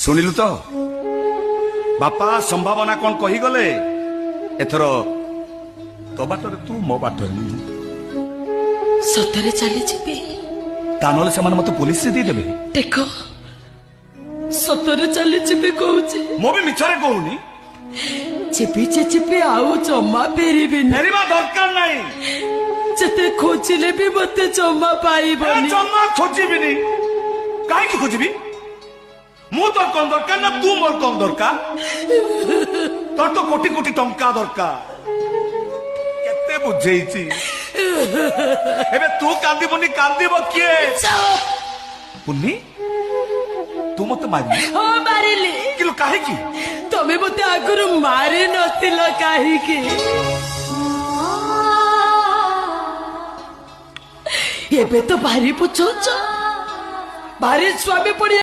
ଶୁଣିଲୁ ତ ବାପା ସମ୍ଭାବନା କଣ କହିଗଲେ ଏଥର ତୋ ବାଟରେ ତୁ ମୋ ବାଟରେ ମୁଁ। ସତରେ ଚାଲିଯିବି। ତା ନହେଲେ ସେମାନେ ମତେ ପୋଲିସରେ ଦେଇଦେବେ। ଦେଖ ସତରେ ଚାଲିଯିବି କହୁଛି। ମୁଁ ବି ମିଛରେ କହୁନି। ଯିବି ଯେ ଯିବି ଆଉ ଜମା ଫେରିବିନି। ଫେରିବା ଦରକାର ନାହିଁ। ଯେତେ ଖୋଜିଲେ ବି ମତେ ଜମା ପାଇବନି। ଜମା ଖୋଜିବିନି। କାହିଁକି ଖୋଜିବି? ମୁଁ ତୋର କଣ ଦରକାର ନା ତୁ ମୋର କଣ ଦରକାର? ତୋର ତ କୋଟି କୋଟି ଟଙ୍କା ଦରକାର। କେତେ ବୁଝେଇଛି ଏବେ ତୁ କାନ୍ଦିବୁନି କାନ୍ଦିବ କିଏ? ପୁନି ତୁ ମତେ ମାରିଲି। ହଁ ମାରିଲି। କିନ୍ତୁ କାହିଁକି? ତମେ ମତେ ଆଗରୁ ମାରି ନଥିଲ କାହିଁକି? ଏବେ ତ ଭାରି ବୁଝଉଛ। ଭାରି ସ୍ୱାମୀ ପଡି